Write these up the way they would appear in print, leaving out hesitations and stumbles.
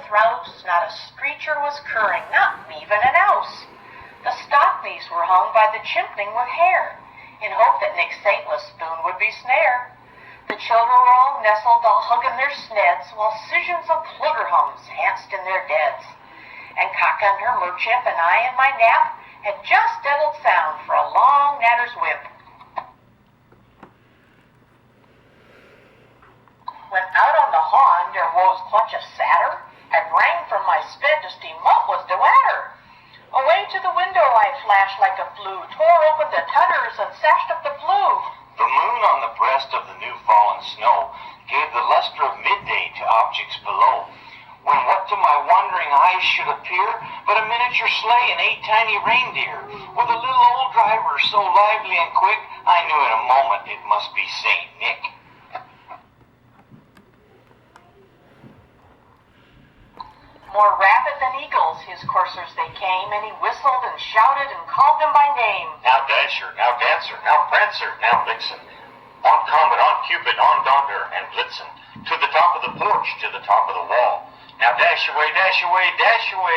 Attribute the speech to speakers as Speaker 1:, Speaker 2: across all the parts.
Speaker 1: throuse, not a screecher was curring, not even an ouse. The stockleys were hung by the chimney with hair, in hope that Nick Saintless spoon would be snare. The children were all nestled, all hugging their sneds, while scissions of pluggerhums hanced in their deads. And Cock on her merchip and I in my nap had just settled sound for a long natter's whip. When out on the hawn there rose clutch of satyr, and rang from my sped to steam what was the watter. Away to the window I flashed like a flue, tore open the tutters and sashed up the flue.
Speaker 2: The moon on the breast of the new-fallen snow gave the luster of midday to objects below, when what to my wandering eyes should appear but a miniature sleigh and 8 tiny reindeer, with a little old driver so lively and quick, I knew in a moment it must be Saint Nick.
Speaker 1: More rapid than eagles his coursers they came, and he whistled and shouted and called them by name.
Speaker 2: Now Dasher, now Dancer, now Prancer, now Vixen, on Comet, on Cupid, on Donder and Blitzen, to the top of the porch, to the top of the wall. Now dash away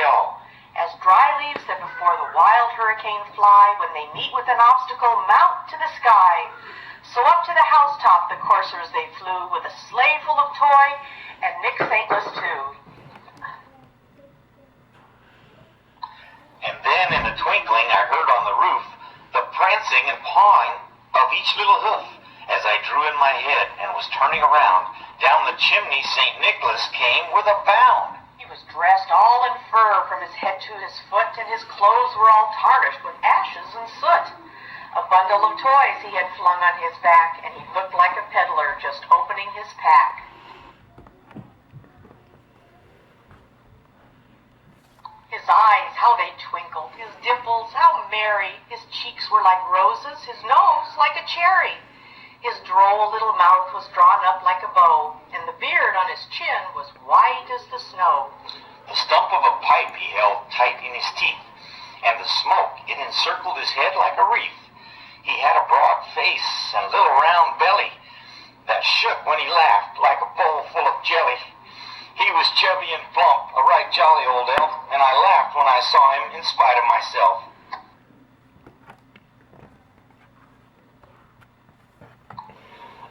Speaker 2: all.
Speaker 1: As dry leaves that before the wild hurricane fly, when they meet with an obstacle, mount to the sky. So up to the housetop the coursers they flew, with a sleigh full of toy, and Nick Saintless too.
Speaker 2: And then in a twinkling I heard on the roof the prancing and pawing of each little hoof. As I drew in my head and was turning around, down the chimney St. Nicholas came with a bound.
Speaker 1: He was dressed all in fur from his head to his foot, and his clothes were all tarnished with ashes and soot. A bundle of toys he had flung on his back, and he looked like a peddler just opening his pack. His eyes, how they twinkled, his dimples, how merry. His cheeks were like roses, his nose like a cherry. His droll little mouth was drawn up like a bow, and the beard on his chin was white as the snow.
Speaker 2: The stump of a pipe he held tight in his teeth, and the smoke, it encircled his head like a wreath. He had a broad face and little round belly that shook when he laughed like a bowl full of jelly. He was chubby and plump, a right jolly old elf, and I laughed when I saw him in spite of myself.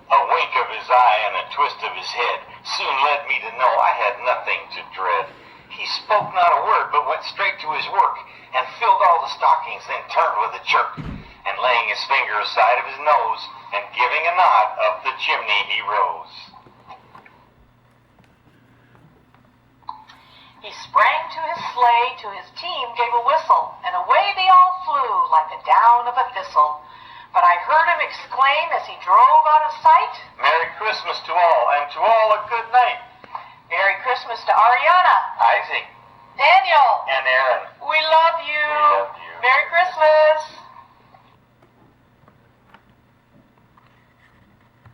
Speaker 2: A wink of his eye and a twist of his head soon led me to know I had nothing to dread. He spoke not a word, but went straight to his work, and filled all the stockings, then turned with a jerk, and laying his finger aside of his nose, and giving a nod, up the chimney he rose.
Speaker 1: He sprang to his sleigh, to his team gave a whistle, and away they all flew like the down of a thistle. But I heard him exclaim as he drove out of sight,
Speaker 2: Merry Christmas to all, and to all a good night.
Speaker 1: Merry Christmas to Ariana,
Speaker 2: Isaac,
Speaker 1: Daniel,
Speaker 2: and Aaron.
Speaker 1: we love you.
Speaker 2: We love you.
Speaker 1: Merry Christmas.